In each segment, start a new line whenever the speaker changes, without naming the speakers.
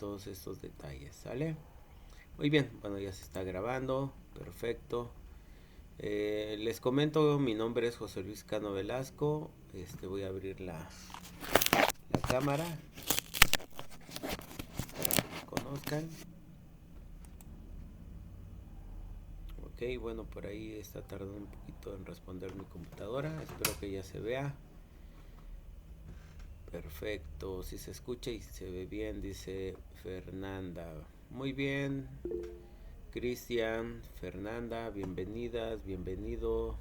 todos estos detalles, ¿sale? Muy bien, bueno, ya se está grabando, perfecto. Les comento, mi nombre es José Luis Cano Velasco. Voy a abrir la cámara para que me conozcan. Ok, bueno, por ahí está tardando un poquito en responder mi computadora. Espero que ya se vea. Perfecto, si se escucha y se ve bien, dice Fernanda. Muy bien, Cristian, Fernanda, bienvenidas, bienvenido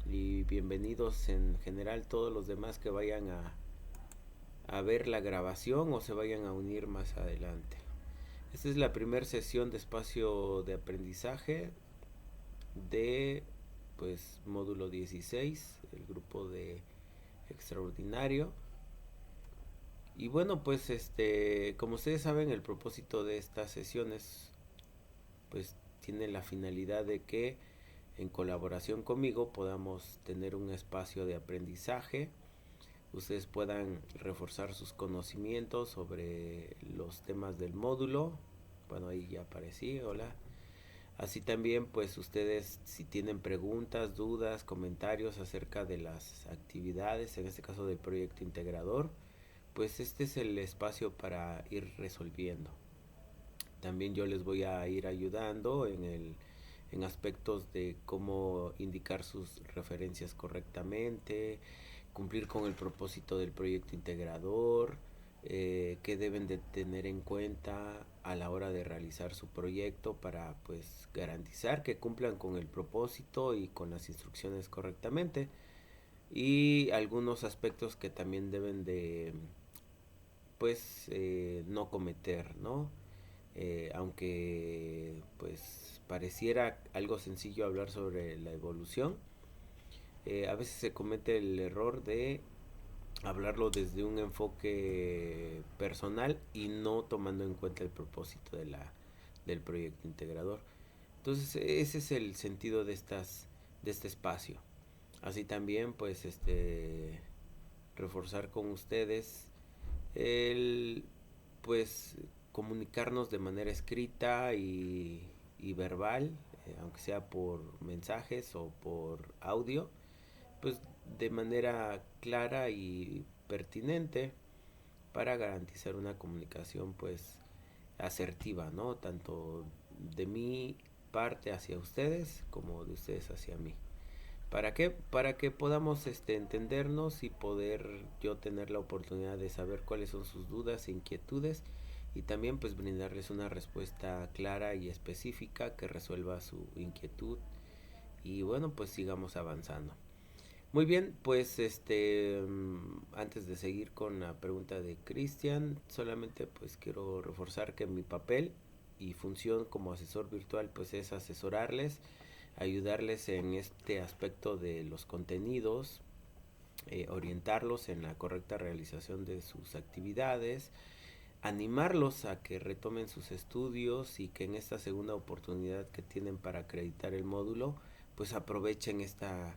y bienvenidos en general todos los demás que vayan a ver la grabación o se vayan a unir más adelante. Esta es la primera sesión de espacio de aprendizaje de pues módulo 16, el grupo de extraordinario. Y bueno, pues como ustedes saben, el propósito de estas sesiones pues tiene la finalidad de que en colaboración conmigo podamos tener un espacio de aprendizaje, ustedes puedan reforzar sus conocimientos sobre los temas del módulo. Bueno, ahí ya aparecí, hola. Así también pues ustedes si tienen preguntas, dudas, comentarios acerca de las actividades, en este caso del proyecto integrador, pues este es el espacio para ir resolviendo. También yo les voy a ir ayudando en aspectos de cómo indicar sus referencias correctamente, cumplir con el propósito del proyecto integrador, qué deben de tener en cuenta a la hora de realizar su proyecto para pues garantizar que cumplan con el propósito y con las instrucciones correctamente, y algunos aspectos que también deben de pues no cometer, ¿no? Aunque pues pareciera algo sencillo hablar sobre la evolución, a veces se comete el error de hablarlo desde un enfoque personal y no tomando en cuenta el propósito del proyecto integrador. Entonces ese es el sentido de este espacio. Así también pues reforzar con ustedes el pues comunicarnos de manera escrita y verbal, aunque sea por mensajes o por audio, pues de manera clara y pertinente para garantizar una comunicación pues asertiva, ¿no? Tanto de mi parte hacia ustedes como de ustedes hacia mí. ¿Para qué? Para que podamos entendernos y poder yo tener la oportunidad de saber cuáles son sus dudas e inquietudes, y también pues brindarles una respuesta clara y específica que resuelva su inquietud, y bueno, pues sigamos avanzando. Muy bien, pues antes de seguir con la pregunta de Cristian, solamente pues quiero reforzar que mi papel y función como asesor virtual pues es asesorarles, ayudarles en este aspecto de los contenidos, orientarlos en la correcta realización de sus actividades, animarlos a que retomen sus estudios y que en esta segunda oportunidad que tienen para acreditar el módulo, pues aprovechen esta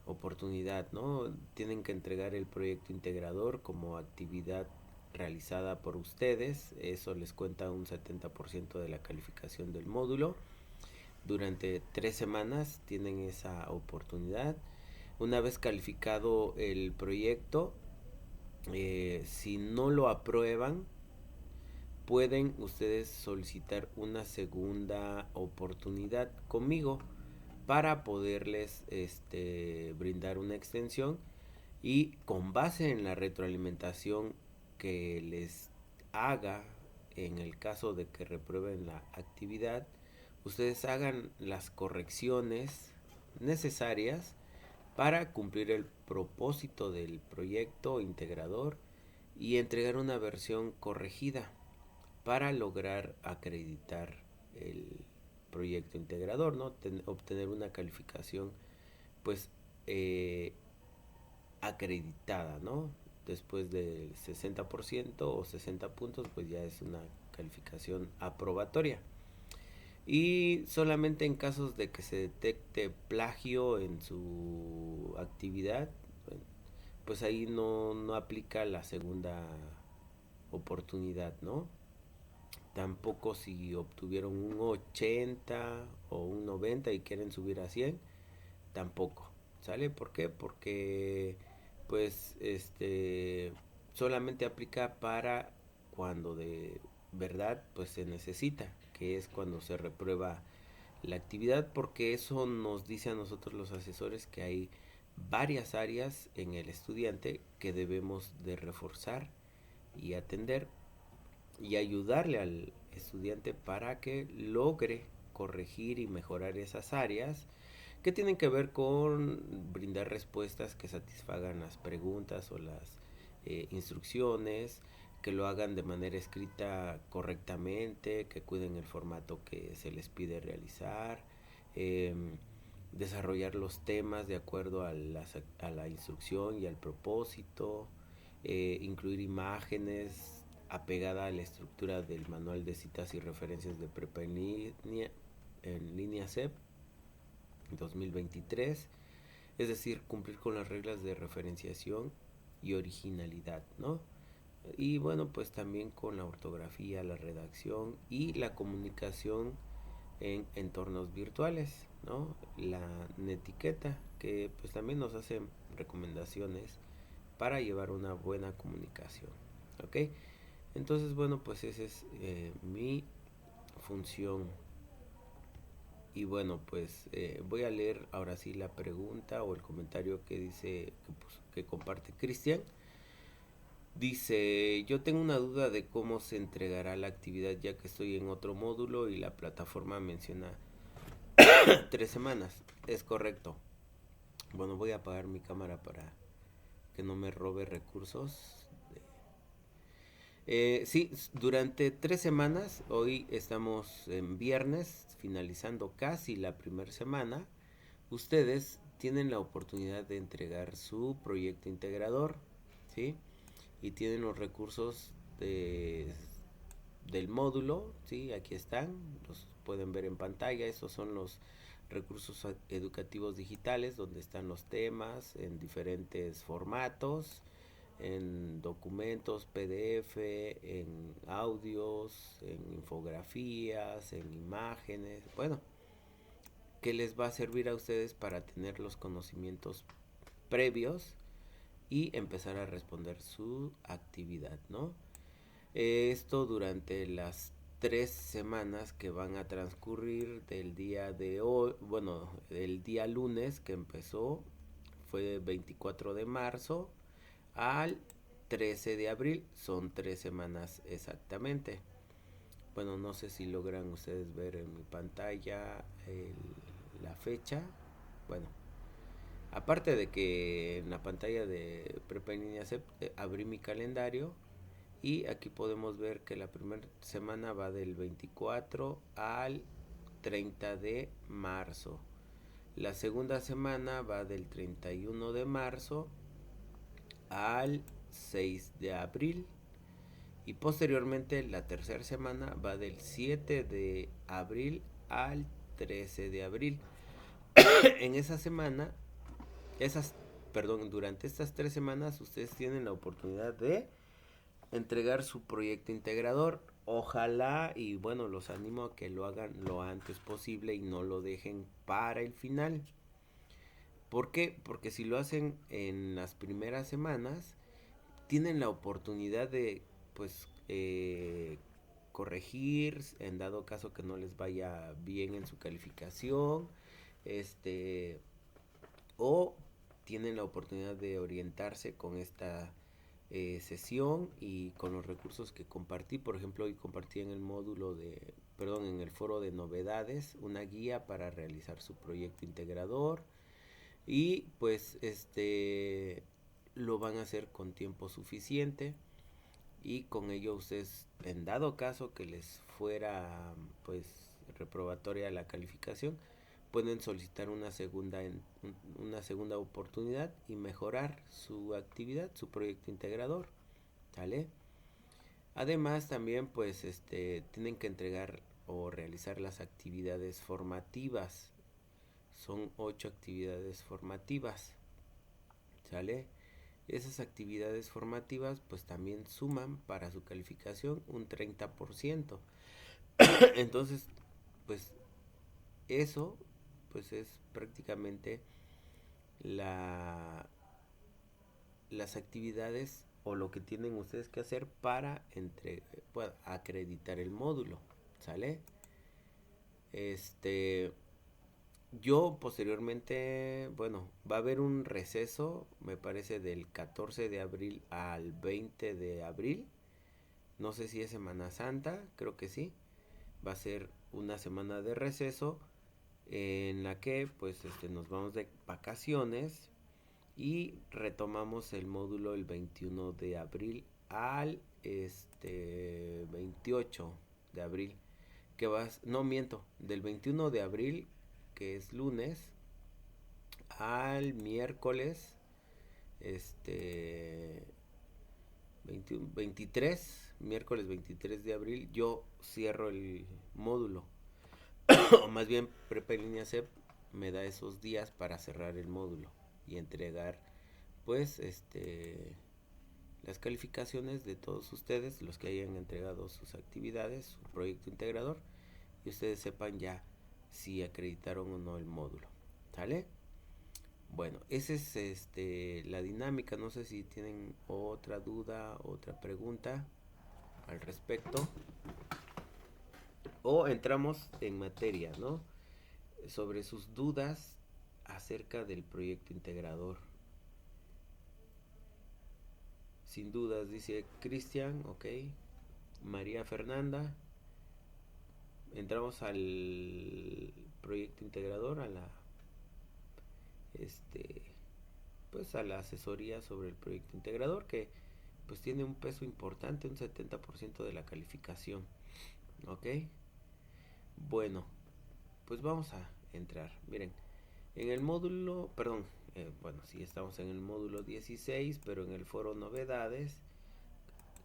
oportunidad, ¿no? Tienen que entregar el proyecto integrador como actividad realizada por ustedes, eso les cuenta un 70% de la calificación del módulo. Durante 3 semanas tienen esa oportunidad. Una vez calificado el proyecto, si no lo aprueban, pueden ustedes solicitar una segunda oportunidad conmigo para poderles brindar una extensión, y con base en la retroalimentación que les haga en el caso de que reprueben la actividad, ustedes hagan las correcciones necesarias para cumplir el propósito del proyecto integrador y entregar una versión corregida para lograr acreditar el proyecto integrador, ¿no? Obtener una calificación pues eh, acreditada, ¿no? Después del 60% o 60 puntos, pues ya es una calificación aprobatoria. Y solamente en casos de que se detecte plagio en su actividad, pues ahí no aplica la segunda oportunidad, ¿no? tampoco si obtuvieron un 80 o un 90 y quieren subir a 100, tampoco. ¿Sale? ¿Por qué? Porque pues solamente aplica para cuando de verdad pues se necesita, que es cuando se reprueba la actividad, porque eso nos dice a nosotros los asesores que hay varias áreas en el estudiante que debemos de reforzar y atender y ayudarle al estudiante para que logre corregir y mejorar esas áreas que tienen que ver con brindar respuestas que satisfagan las preguntas o las instrucciones, que lo hagan de manera escrita correctamente, que cuiden el formato que se les pide realizar, eh, desarrollar los temas de acuerdo a la instrucción y al propósito, incluir imágenes apegada a la estructura del manual de citas y referencias de prepa en línea CEP 2023, es decir, cumplir con las reglas de referenciación y originalidad, ¿no? Y bueno, pues también con la ortografía, la redacción y la comunicación en entornos virtuales, ¿no? La netiqueta, que pues también nos hace recomendaciones para llevar una buena comunicación, ¿ok? Entonces, bueno, pues esa es mi función. Y bueno, pues voy a leer ahora sí la pregunta o el comentario que dice, que comparte Cristian. Dice, yo tengo una duda de cómo se entregará la actividad ya que estoy en otro módulo y la plataforma menciona 3 semanas. Es correcto. Bueno, voy a apagar mi cámara para que no me robe recursos. Sí, durante 3 semanas, hoy estamos en viernes, finalizando casi la primera semana, ustedes tienen la oportunidad de entregar su proyecto integrador, ¿sí? Y tienen los recursos del módulo, ¿sí? Aquí están, los pueden ver en pantalla, esos son los recursos educativos digitales donde están los temas en diferentes formatos, en documentos PDF, en audios, en infografías, en imágenes, bueno, que les va a servir a ustedes para tener los conocimientos previos y empezar a responder su actividad, ¿no? Esto durante las 3 semanas que van a transcurrir del día de hoy, bueno, el día lunes que empezó, fue 24 de marzo al 13 de abril, son 3 semanas exactamente. Bueno, no sé si logran ustedes ver en mi pantalla la fecha. Bueno, aparte de que en la pantalla de Prepa en línea CEP abrí mi calendario y aquí podemos ver que la primera semana va del 24 al 30 de marzo. La segunda semana va del 31 de marzo al 6 de abril. Y posteriormente la tercera semana va del 7 de abril al 13 de abril. En esa semana, durante estas 3 semanas ustedes tienen la oportunidad de entregar su proyecto integrador. Ojalá y bueno, los animo a que lo hagan lo antes posible y no lo dejen para el final. ¿Por qué? Porque si lo hacen en las primeras semanas, tienen la oportunidad de pues corregir en dado caso que no les vaya bien en su calificación, o tienen la oportunidad de orientarse con esta sesión y con los recursos que compartí. Por ejemplo, hoy compartí en el en el foro de novedades, una guía para realizar su proyecto integrador y pues lo van a hacer con tiempo suficiente y con ello ustedes, en dado caso que les fuera pues reprobatoria la calificación, pueden solicitar una segunda oportunidad y mejorar su actividad, su proyecto integrador, ¿sale? Además también pues tienen que entregar o realizar las actividades formativas. Son 8 actividades formativas, ¿sale? Esas actividades formativas pues también suman para su calificación un 30%. Entonces, pues eso pues es prácticamente la, las actividades o lo que tienen ustedes que hacer para pues, acreditar el módulo, ¿sale? Este, yo posteriormente, bueno, va a haber un receso, me parece del 14 de abril al 20 de abril. No sé si es Semana Santa, creo que sí. Va a ser una semana de receso en la que pues nos vamos de vacaciones y retomamos el módulo el 21 de abril al 28 de abril, que vas, no miento, del 21 de abril, que es lunes, al miércoles, este 21, 23, miércoles 23 de abril, yo cierro el módulo, o más bien Prepa en línea CEP me da esos días para cerrar el módulo y entregar pues las calificaciones de todos ustedes, los que hayan entregado sus actividades, su proyecto integrador, y ustedes sepan ya si acreditaron o no el módulo. ¿Sale? Bueno, esa es la dinámica. No sé si tienen otra duda, otra pregunta al respecto. O entramos en materia, ¿no? Sobre sus dudas acerca del proyecto integrador. Sin dudas, dice Cristian, ok. María Fernanda. Entramos al proyecto integrador, a la este pues a la asesoría sobre el proyecto integrador, que pues tiene un peso importante, un 70% de la calificación. Ok, bueno, pues vamos a entrar. Miren, en el módulo, perdón, bueno, sí estamos en el módulo 16, pero en el foro novedades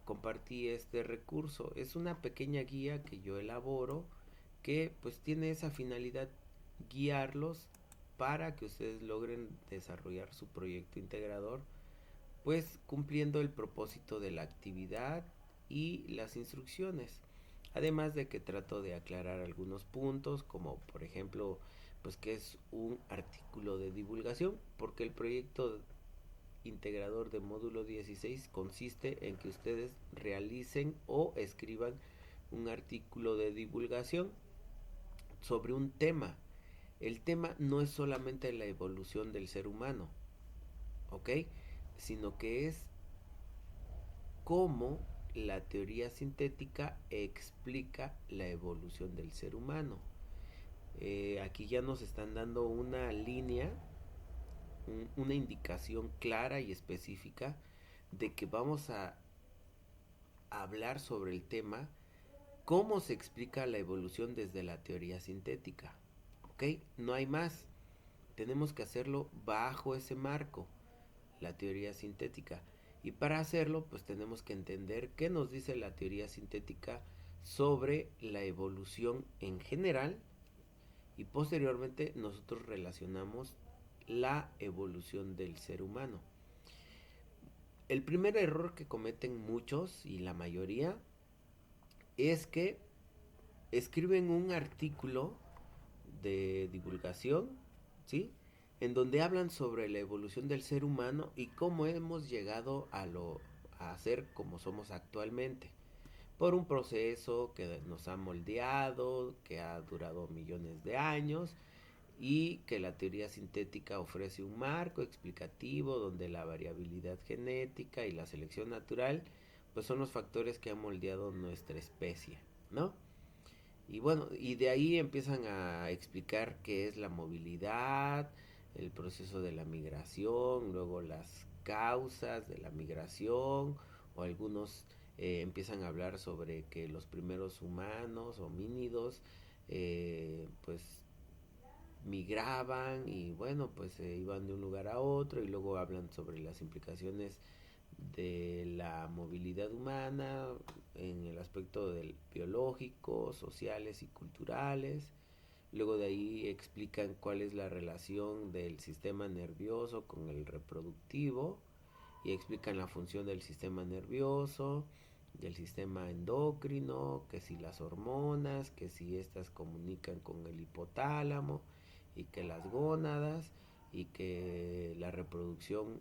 compartí este recurso. Es una pequeña guía que yo elaboro que pues tiene esa finalidad, guiarlos para que ustedes logren desarrollar su proyecto integrador, pues cumpliendo el propósito de la actividad y las instrucciones. Además de que trato de aclarar algunos puntos, como por ejemplo, pues que es un artículo de divulgación, porque el proyecto integrador de módulo 16 consiste en que ustedes realicen o escriban un artículo de divulgación sobre un tema. El tema no es solamente la evolución del ser humano, ¿ok? Sino que es cómo la teoría sintética explica la evolución del ser humano. Aquí ya nos están dando una línea, una indicación clara y específica de que vamos a hablar sobre el tema, cómo se explica la evolución desde la teoría sintética. ¿Ok? No hay más. Tenemos que hacerlo bajo ese marco, la teoría sintética. Y para hacerlo, pues tenemos que entender qué nos dice la teoría sintética sobre la evolución en general, y posteriormente nosotros relacionamos la evolución del ser humano. El primer error que cometen muchos y la mayoría es que escriben un artículo de divulgación, ¿sí? En donde hablan sobre la evolución del ser humano y cómo hemos llegado a ser como somos actualmente, por un proceso que nos ha moldeado, que ha durado millones de años, y que la teoría sintética ofrece un marco explicativo donde la variabilidad genética y la selección natural pues son los factores que han moldeado nuestra especie, ¿no? Y bueno, y de ahí empiezan a explicar qué es la movilidad, el proceso de la migración, luego las causas de la migración, o algunos empiezan a hablar sobre que los primeros humanos, homínidos, pues migraban y bueno, pues se iban de un lugar a otro, y luego hablan sobre las implicaciones de la movilidad humana en el aspecto del biológico, sociales y culturales. Luego de ahí explican cuál es la relación del sistema nervioso con el reproductivo, y explican la función del sistema nervioso, del sistema endocrino, que si las hormonas, que si estas comunican con el hipotálamo y que las gónadas y que la reproducción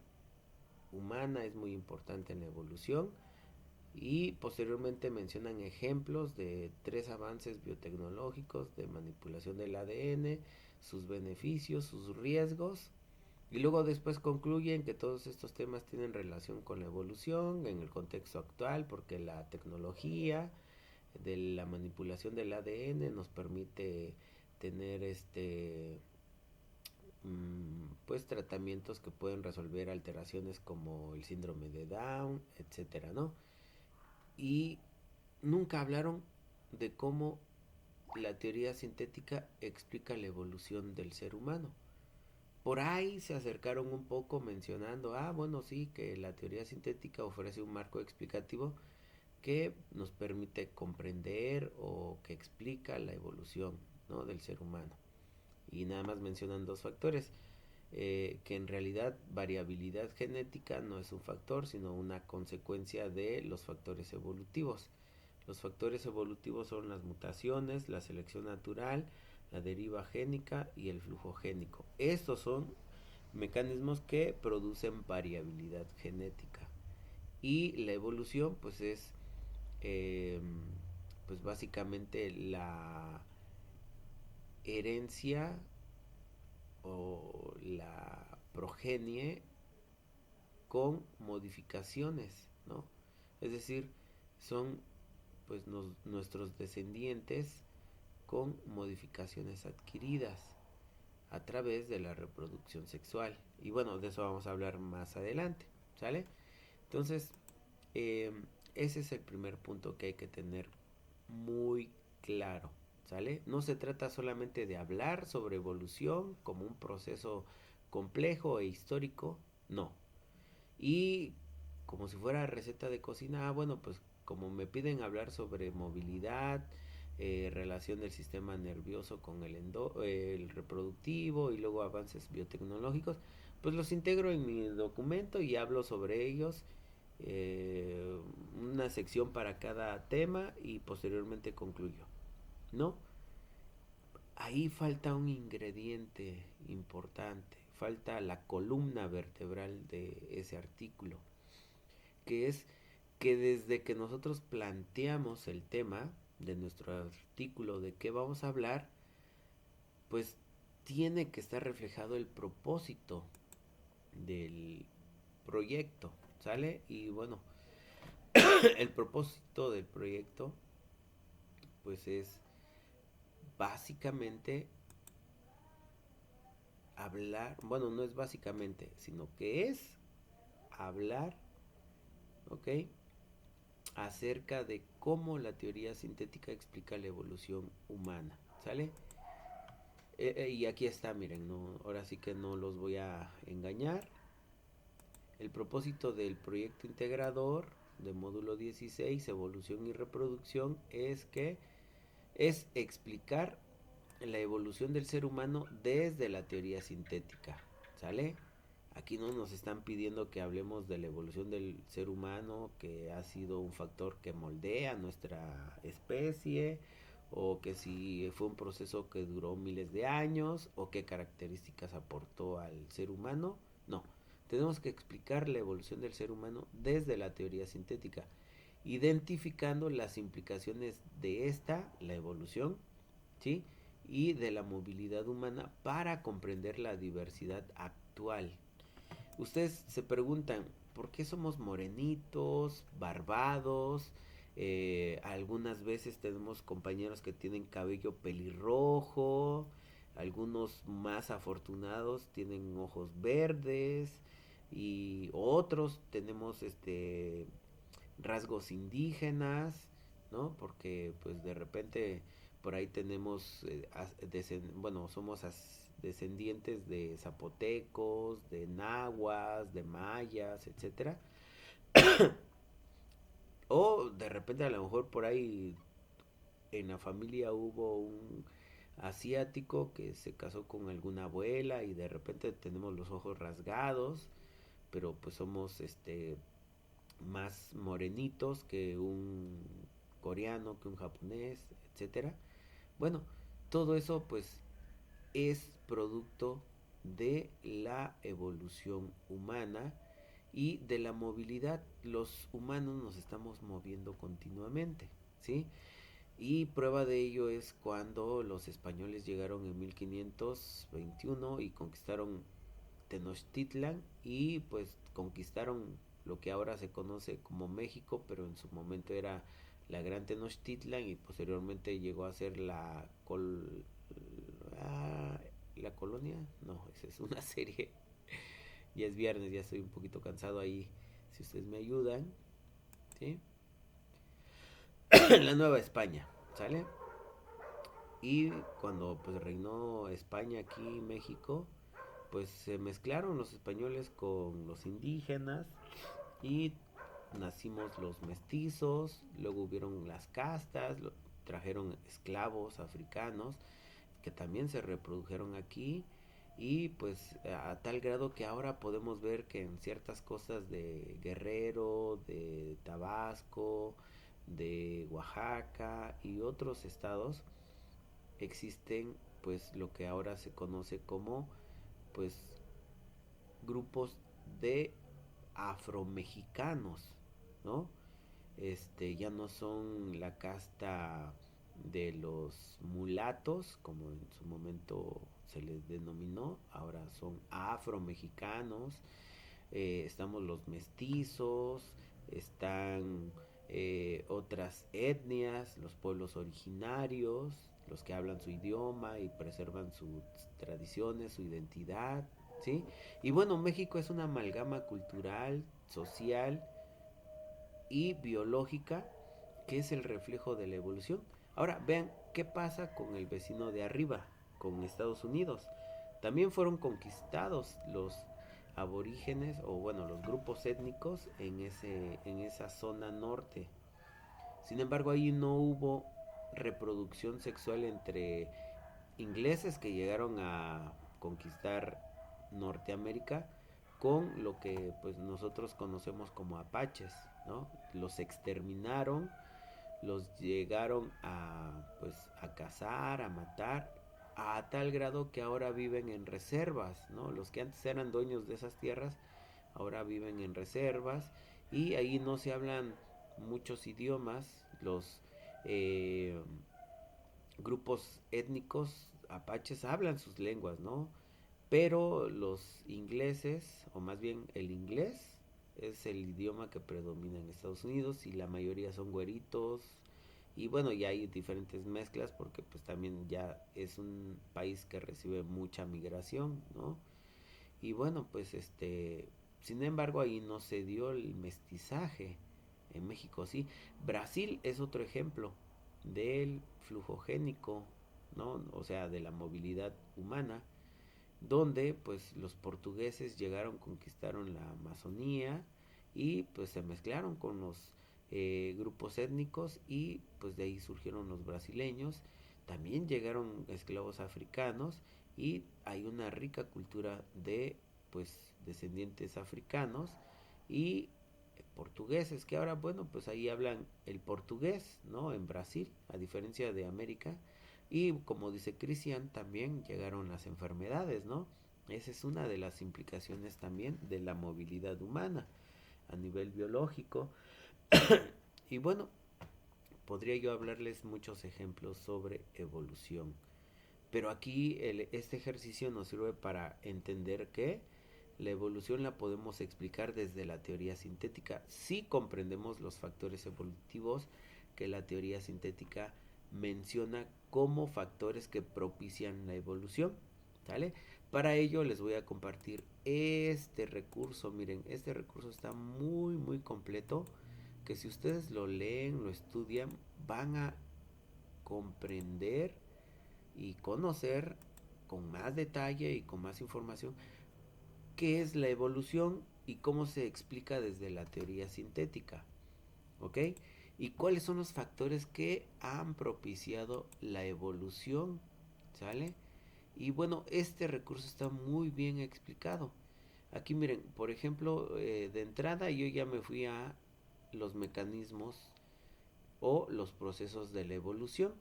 humana es muy importante en la evolución, y posteriormente mencionan ejemplos de 3 avances biotecnológicos de manipulación del ADN, sus beneficios, sus riesgos, y luego después concluyen que todos estos temas tienen relación con la evolución en el contexto actual, porque la tecnología de la manipulación del ADN nos permite tener pues tratamientos que pueden resolver alteraciones como el síndrome de Down, etcétera, ¿no? Y nunca hablaron de cómo la teoría sintética explica la evolución del ser humano. Por ahí se acercaron un poco mencionando, bueno, sí, que la teoría sintética ofrece un marco explicativo que nos permite comprender o que explica la evolución, ¿no?, del ser humano. Y nada más mencionan 2 factores, que en realidad variabilidad genética no es un factor, sino una consecuencia de los factores evolutivos. Los factores evolutivos son las mutaciones, la selección natural, la deriva génica y el flujo génico. Estos son mecanismos que producen variabilidad genética. Y la evolución pues es eh, pues básicamente la herencia o la progenie con modificaciones, ¿no? Es decir, son pues nuestros descendientes con modificaciones adquiridas a través de la reproducción sexual. Y bueno, de eso vamos a hablar más adelante, ¿sale? Entonces, eh, ese es el primer punto que hay que tener muy claro, ¿sale? No se trata solamente de hablar sobre evolución como un proceso complejo e histórico, no. Y como si fuera receta de cocina, bueno, pues como me piden hablar sobre movilidad, relación del sistema nervioso con el reproductivo y luego avances biotecnológicos, pues los integro en mi documento y hablo sobre ellos, eh, una sección para cada tema y posteriormente concluyo, ¿no? Ahí falta un ingrediente importante, falta la columna vertebral de ese artículo, que es que desde que nosotros planteamos el tema de nuestro artículo de qué vamos a hablar, pues tiene que estar reflejado el propósito del proyecto, ¿sale? Y bueno, el propósito del proyecto pues es básicamente hablar, bueno, no es básicamente, sino que es hablar, ¿ok?, acerca de cómo la teoría sintética explica la evolución humana, ¿sale? Y aquí está, miren, no, ahora sí que no los voy a engañar. El propósito del proyecto integrador de módulo 16, evolución y reproducción, es explicar la evolución del ser humano desde la teoría sintética, ¿sale? Aquí no nos están pidiendo que hablemos de la evolución del ser humano, que ha sido un factor que moldea nuestra especie, o que si fue un proceso que duró miles de años, o qué características aportó al ser humano. No, tenemos que explicar la evolución del ser humano desde la teoría sintética, identificando las implicaciones de esta, la evolución, ¿sí?, y de la movilidad humana para comprender la diversidad actual. Ustedes se preguntan, ¿por qué somos morenitos, barbados? Algunas veces tenemos compañeros que tienen cabello pelirrojo, algunos más afortunados tienen ojos verdes y otros tenemos rasgos indígenas, ¿no? Porque pues de repente por ahí tenemos, bueno, somos descendientes de zapotecos, de nahuas, de mayas, etcétera. O de repente a lo mejor por ahí en la familia hubo un asiático que se casó con alguna abuela y de repente tenemos los ojos rasgados, pero pues somos más morenitos que un coreano, que un japonés, etcétera. Bueno, todo eso pues es producto de la evolución humana y de la movilidad. Los humanos nos estamos moviendo continuamente, ¿sí? Y prueba de ello es cuando los españoles llegaron en 1521 y conquistaron Tenochtitlan y pues conquistaron lo que ahora se conoce como México, pero en su momento era la Gran Tenochtitlan y posteriormente llegó a ser ah, la colonia. No, esa es una serie. Ya es viernes, ya estoy un poquito cansado ahí. Si ustedes me ayudan, ¿sí? La Nueva España, ¿sale? Y cuando pues reinó España aquí en México, pues se mezclaron los españoles con los indígenas y nacimos los mestizos, luego hubieron las castas, trajeron esclavos africanos que también se reprodujeron aquí y pues a tal grado que ahora podemos ver que en ciertas cosas de Guerrero, de Tabasco, de Oaxaca y otros estados existen pues lo que ahora se conoce como pues grupos de afromexicanos, ¿no? Ya no son la casta de los mulatos, como en su momento se les denominó, ahora son afromexicanos, estamos los mestizos, están otras etnias, los pueblos originarios, los que hablan su idioma y preservan sus tradiciones, su identidad, ¿sí? Y bueno, México es una amalgama cultural, social y biológica que es el reflejo de la evolución. Ahora, vean qué pasa con el vecino de arriba, con Estados Unidos. También fueron conquistados los aborígenes o bueno, los grupos étnicos en esa zona norte. Sin embargo, ahí no hubo reproducción sexual entre ingleses que llegaron a conquistar Norteamérica con lo que pues nosotros conocemos como apaches, ¿no? Los exterminaron, los llegaron a pues a cazar, a matar a tal grado que ahora viven en reservas, ¿no? Los que antes eran dueños de esas tierras ahora viven en reservas y ahí no se hablan muchos idiomas, los eh, grupos étnicos apaches hablan sus lenguas, ¿no? Pero los ingleses, o más bien el inglés, es el idioma que predomina en Estados Unidos y la mayoría son güeritos. Y bueno, ya hay diferentes mezclas porque pues también ya es un país que recibe mucha migración, ¿no? Y bueno, pues sin embargo ahí no se dio el mestizaje. En México sí. Brasil es otro ejemplo del flujo génico, ¿no? O sea, de la movilidad humana, donde pues los portugueses llegaron, conquistaron la Amazonía y pues se mezclaron con los grupos étnicos y pues de ahí surgieron los brasileños. También llegaron esclavos africanos y hay una rica cultura de pues descendientes africanos y portugueses que ahora bueno pues ahí hablan el portugués, ¿no? En Brasil, a diferencia de América. Y como dice Cristian, también llegaron las enfermedades, ¿no? Esa es una de las implicaciones también de la movilidad humana a nivel biológico. Y bueno, podría yo hablarles muchos ejemplos sobre evolución. Pero aquí este ejercicio nos sirve para entender que la evolución la podemos explicar desde la teoría sintética si comprendemos los factores evolutivos que la teoría sintética menciona como factores que propician la evolución. ¿Sale? Para ello les voy a compartir este recurso. Miren, este recurso está muy completo que si ustedes lo leen, lo estudian, van a comprender y conocer con más detalle y con más información qué es la evolución y cómo se explica desde la teoría sintética, ¿ok? Y cuáles son los factores que han propiciado la evolución, ¿sale? Y bueno, este recurso está muy bien explicado. Aquí miren, por ejemplo, de entrada yo ya me fui a los mecanismos o los procesos de la evolución.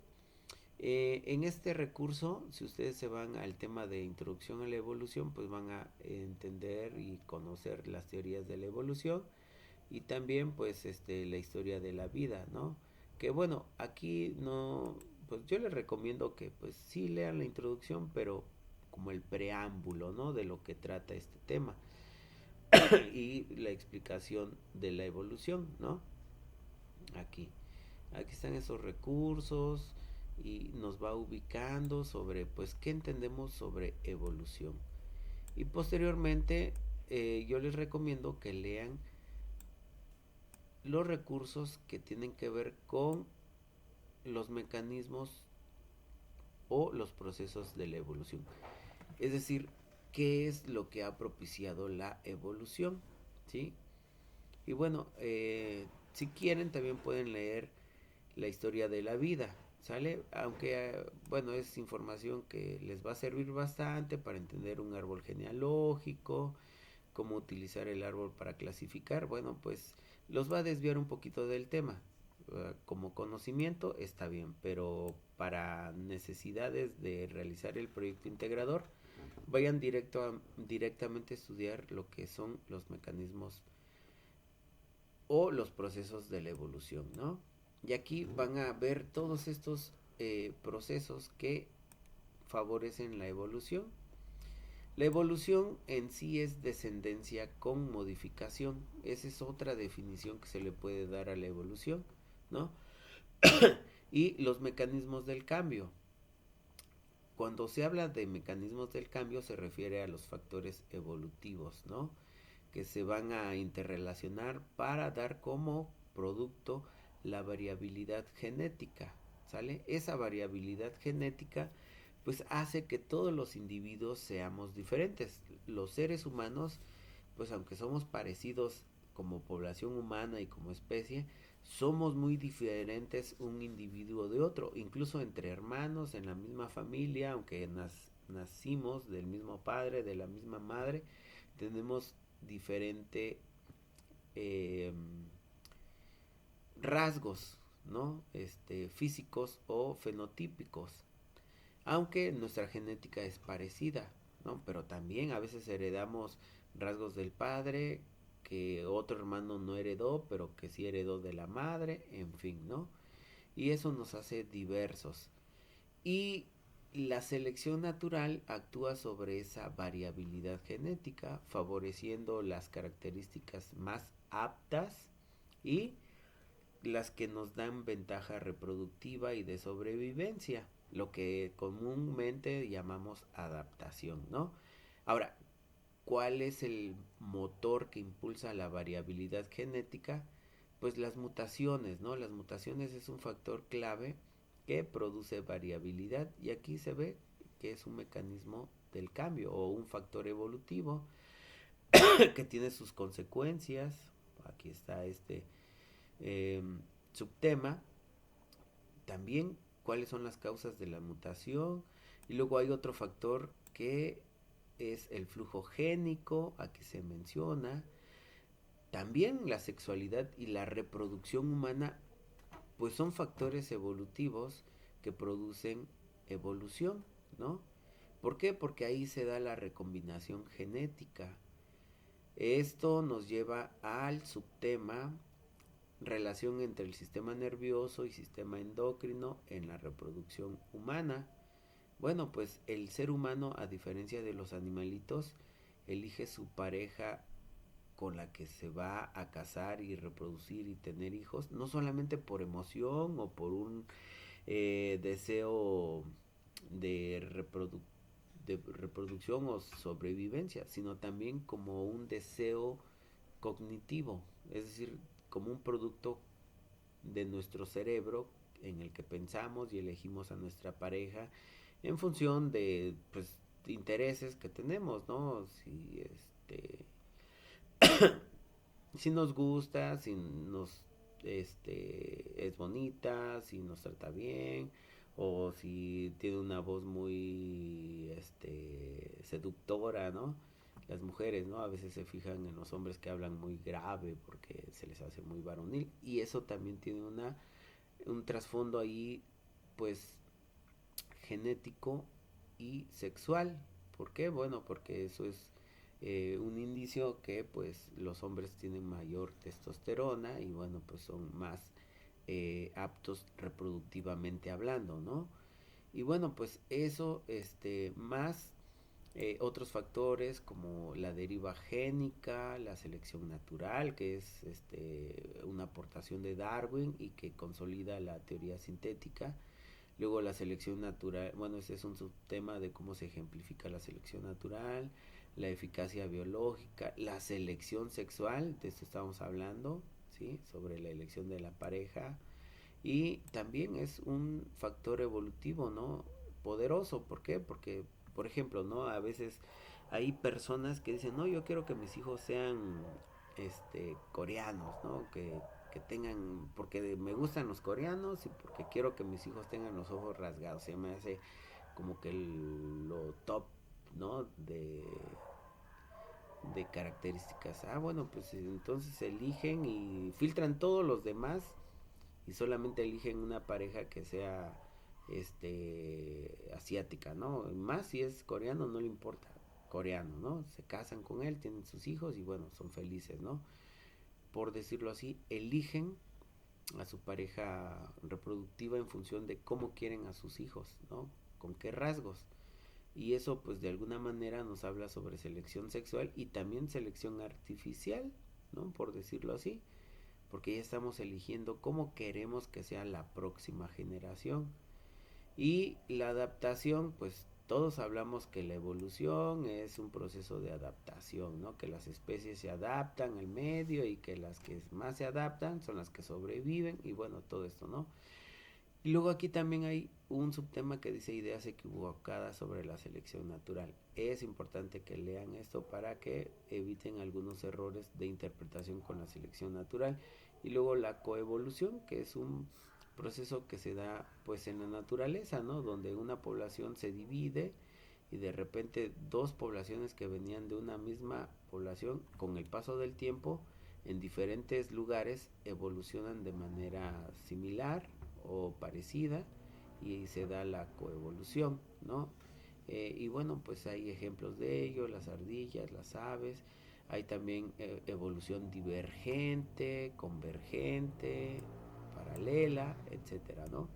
En este recurso, si ustedes se van al tema de introducción a la evolución, pues van a entender y conocer las teorías de la evolución y también pues la historia de la vida, ¿no? Que bueno, aquí no, pues yo les recomiendo que pues sí lean la introducción, pero como el preámbulo, ¿no? De lo que trata este tema y la explicación de la evolución, ¿no? Aquí. Aquí están esos recursos y nos va ubicando sobre pues qué entendemos sobre evolución. Y posteriormente yo les recomiendo que lean los recursos que tienen que ver con los mecanismos o los procesos de la evolución. Es decir, qué es lo que ha propiciado la evolución, ¿sí? Y bueno, si quieren también pueden leer la historia de la vida, ¿sale? Aunque, bueno, es información que les va a servir bastante para entender un árbol genealógico, cómo utilizar el árbol para clasificar, bueno, pues los va a desviar un poquito del tema. Como conocimiento está bien, pero para necesidades de realizar el proyecto integrador, vayan directamente a estudiar lo que son los mecanismos o los procesos de la evolución, ¿no? Y aquí van a ver todos estos procesos que favorecen la evolución. La evolución en sí es descendencia con modificación. Esa es otra definición que se le puede dar a la evolución, ¿no? Y los mecanismos del cambio. Cuando se habla de mecanismos del cambio se refiere a los factores evolutivos, ¿no? Que se van a interrelacionar para dar como producto la variabilidad genética, ¿sale? Esa variabilidad genética pues hace que todos los individuos seamos diferentes. Los seres humanos, pues aunque somos parecidos como población humana y como especie, somos muy diferentes un individuo de otro, incluso entre hermanos, en la misma familia, aunque nacimos del mismo padre, de la misma madre, tenemos diferente eh, rasgos, ¿no? Físicos o fenotípicos, aunque nuestra genética es parecida, ¿no? Pero también a veces heredamos rasgos del padre que otro hermano no heredó, pero que sí heredó de la madre, en fin, ¿no? Y eso nos hace diversos. Y la selección natural actúa sobre esa variabilidad genética, favoreciendo las características más aptas y las que nos dan ventaja reproductiva y de sobrevivencia, lo que comúnmente llamamos adaptación, ¿no? Ahora, ¿cuál es el motor que impulsa la variabilidad genética? Pues las mutaciones, ¿no? Las mutaciones es un factor clave que produce variabilidad y aquí se ve que es un mecanismo del cambio o un factor evolutivo que tiene sus consecuencias. Aquí está eh, subtema. También cuáles son las causas de la mutación. Y luego hay otro factor que es el flujo génico, aquí se menciona. También la sexualidad y la reproducción humana, pues son factores evolutivos que producen evolución, ¿no? ¿Por qué? Porque ahí se da la recombinación genética. Esto nos lleva al subtema relación entre el sistema nervioso y sistema endocrino en la reproducción humana. Bueno, pues el ser humano, a diferencia de los animalitos, elige su pareja con la que se va a casar y reproducir y tener hijos, no solamente por emoción o por un deseo de, de reproducción o sobrevivencia, sino también como un deseo cognitivo, es decir, como un producto de nuestro cerebro en el que pensamos y elegimos a nuestra pareja en función de pues intereses que tenemos, ¿no? Si nos gusta, si nos es bonita, si nos trata bien o si tiene una voz muy seductora, ¿no? las mujeres, ¿no? A veces se fijan en los hombres que hablan muy grave porque se les hace muy varonil y eso también tiene un trasfondo ahí, pues, genético y sexual. ¿Por qué? Bueno, porque eso es un indicio que pues los hombres tienen mayor testosterona y bueno, pues son más aptos reproductivamente hablando, ¿no? Y bueno, pues eso, más otros factores como la deriva génica, la selección natural, que es una aportación de Darwin y que consolida la teoría sintética. Luego la selección natural, bueno, ese es un subtema de cómo se ejemplifica la selección natural, la eficacia biológica, la selección sexual, de esto estamos hablando, ¿sí? Sobre la elección de la pareja. Y también es un factor evolutivo, ¿no? Poderoso, ¿por qué? Porque, por ejemplo, ¿no? A veces hay personas que dicen, no, yo quiero que mis hijos sean, coreanos, ¿no? Que tengan, porque me gustan los coreanos y porque quiero que mis hijos tengan los ojos rasgados. Se me hace como que lo top, ¿no? De características. Ah, bueno, pues entonces eligen y filtran todos los demás y solamente eligen una pareja que sea asiática, ¿no? Más si es coreano no le importa, coreano, ¿no? Se casan con él, tienen sus hijos y bueno, son felices, ¿no? Por decirlo así, eligen a su pareja reproductiva en función de cómo quieren a sus hijos, ¿no? Con qué rasgos. Y eso pues de alguna manera nos habla sobre selección sexual y también selección artificial, ¿no? Por decirlo así, porque ya estamos eligiendo cómo queremos que sea la próxima generación. Y la adaptación, pues todos hablamos que la evolución es un proceso de adaptación, ¿no? Que las especies se adaptan al medio y que las que más se adaptan son las que sobreviven y bueno, todo esto, ¿no? Y luego aquí también hay un subtema que dice ideas equivocadas sobre la selección natural. Es importante que lean esto para que eviten algunos errores de interpretación con la selección natural. Y luego la coevolución, que es un proceso que se da pues en la naturaleza, ¿no? Donde una población se divide y de repente dos poblaciones que venían de una misma población con el paso del tiempo en diferentes lugares evolucionan de manera similar o parecida y se da la coevolución, ¿no? Y bueno, pues hay ejemplos de ello, las ardillas, las aves, hay también evolución divergente, convergente, paralela, etcétera, ¿no?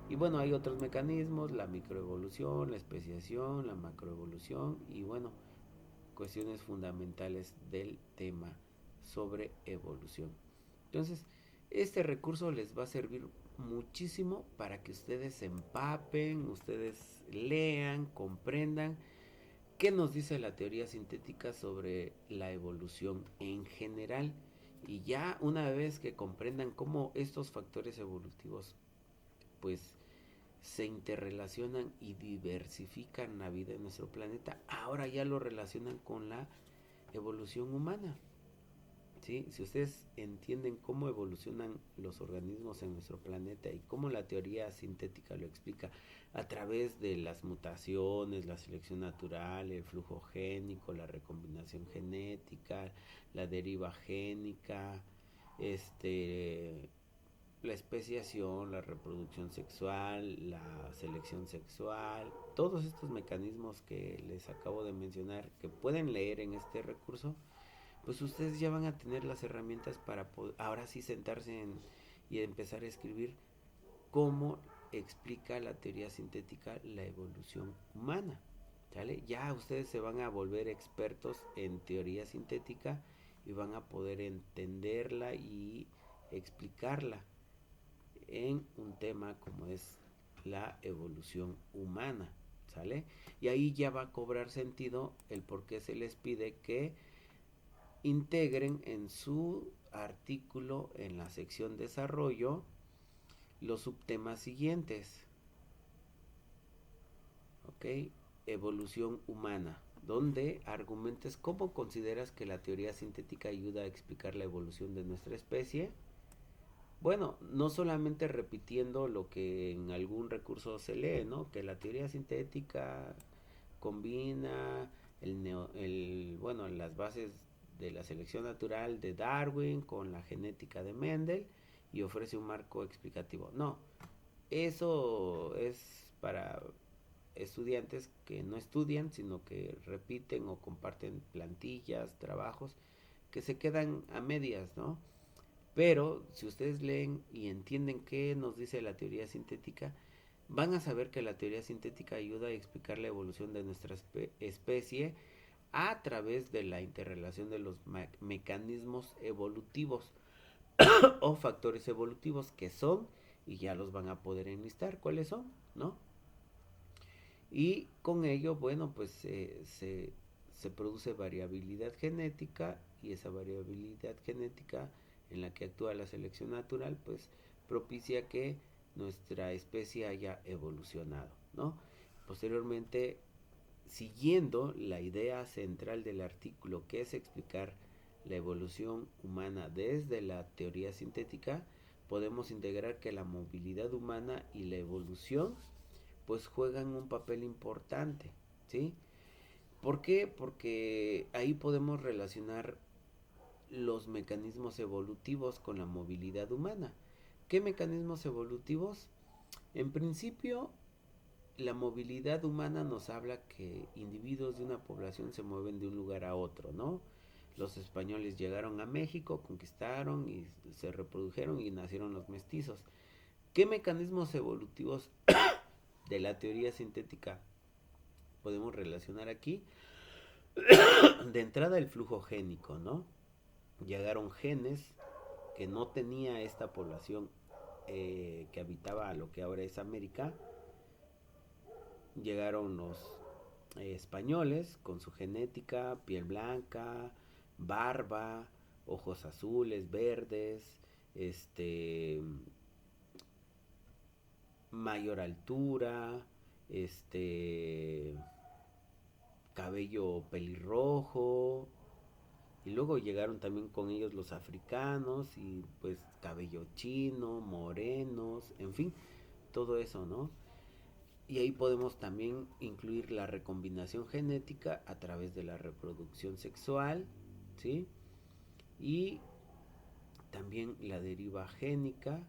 Y bueno, hay otros mecanismos, la microevolución, la especiación, la macroevolución y bueno, cuestiones fundamentales del tema sobre evolución. Entonces, este recurso les va a servir muchísimo para que ustedes se empapen, ustedes lean, comprendan qué nos dice la teoría sintética sobre la evolución en general. Y ya una vez que comprendan cómo estos factores evolutivos pues se interrelacionan y diversifican la vida en nuestro planeta, ahora ya lo relacionan con la evolución humana. ¿Sí? Si ustedes entienden cómo evolucionan los organismos en nuestro planeta y cómo la teoría sintética lo explica a través de las mutaciones, la selección natural, el flujo génico, la recombinación genética, la deriva génica, este la especiación, la reproducción sexual, la selección sexual, todos estos mecanismos que les acabo de mencionar que pueden leer en este recurso, pues ustedes ya van a tener las herramientas para poder, ahora sí sentarse y empezar a escribir cómo explica la teoría sintética la evolución humana. ¿Sale? Ya ustedes se van a volver expertos en teoría sintética y van a poder entenderla y explicarla en un tema como es la evolución humana, ¿sale? Y ahí ya va a cobrar sentido el por qué se les pide que integren en su artículo en la sección desarrollo los subtemas siguientes, ¿ok? Evolución humana, donde argumentes cómo consideras que la teoría sintética ayuda a explicar la evolución de nuestra especie. Bueno, no solamente repitiendo lo que en algún recurso se lee, ¿no? Que la teoría sintética combina bueno, las bases de la selección natural de Darwin con la genética de Mendel y ofrece un marco explicativo. No, eso es para estudiantes que no estudian, sino que repiten o comparten plantillas, trabajos, que se quedan a medias, ¿no? Pero si ustedes leen y entienden qué nos dice la teoría sintética, van a saber que la teoría sintética ayuda a explicar la evolución de nuestra especie a través de la interrelación de los mecanismos evolutivos o factores evolutivos que son, y ya los van a poder enlistar, cuáles son, ¿no? Y con ello, bueno, pues se produce variabilidad genética, y esa variabilidad genética en la que actúa la selección natural, pues propicia que nuestra especie haya evolucionado, ¿no? Posteriormente, siguiendo la idea central del artículo, que es explicar la evolución humana desde la teoría sintética, podemos integrar que la movilidad humana y la evolución pues juegan un papel importante, ¿sí? ¿Por qué? Porque ahí podemos relacionar los mecanismos evolutivos con la movilidad humana. ¿Qué mecanismos evolutivos? En principio, la movilidad humana nos habla que individuos de una población se mueven de un lugar a otro, ¿no? Los españoles llegaron a México, conquistaron y se reprodujeron y nacieron los mestizos. ¿Qué mecanismos evolutivos de la teoría sintética podemos relacionar aquí? De entrada, el flujo génico, ¿no? Llegaron genes que no tenía esta población que habitaba lo que ahora es América. Llegaron los españoles con su genética, piel blanca, barba, ojos azules, verdes, mayor altura, cabello pelirrojo, y luego llegaron también con ellos los africanos y pues cabello chino, morenos, en fin, todo eso, ¿no? Y ahí podemos también incluir la recombinación genética a través de la reproducción sexual, ¿sí? Y también la deriva génica,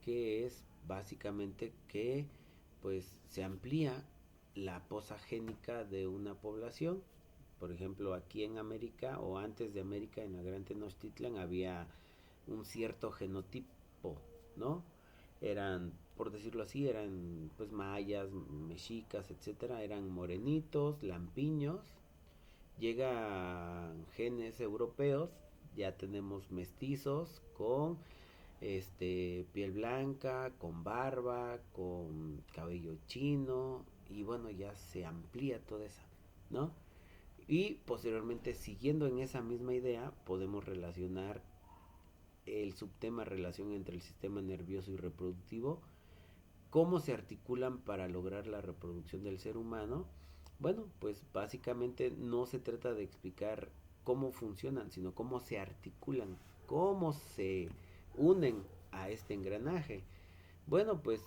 que es básicamente que pues se amplía la posa génica de una población. Por ejemplo, aquí en América o antes de América, en la Gran Tenochtitlan, había un cierto genotipo, ¿no? Eran, por decirlo así, eran pues mayas, mexicas, etcétera, eran morenitos, lampiños. Llegan genes europeos, ya tenemos mestizos con piel blanca, con barba, con cabello chino, y bueno, ya se amplía toda esa, ¿no? Y posteriormente, siguiendo en esa misma idea, podemos relacionar el subtema relación entre el sistema nervioso y reproductivo, cómo se articulan para lograr la reproducción del ser humano. Bueno, pues básicamente no se trata de explicar cómo funcionan, sino cómo se articulan, cómo se unen a este engranaje. Bueno, pues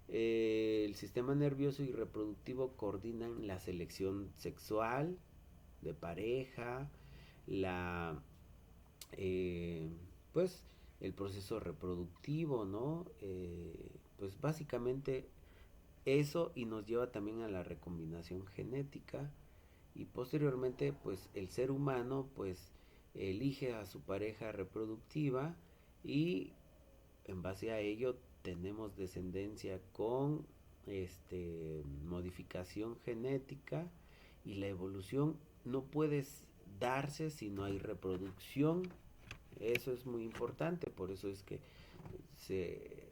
el sistema nervioso y reproductivo coordinan la selección sexual de pareja, la eh, pues el proceso reproductivo, ¿no? Pues básicamente eso, y nos lleva también a la recombinación genética, y posteriormente pues el ser humano pues elige a su pareja reproductiva, y en base a ello tenemos descendencia con modificación genética, y la evolución no puede darse si no hay reproducción. Eso es muy importante, por eso es que se,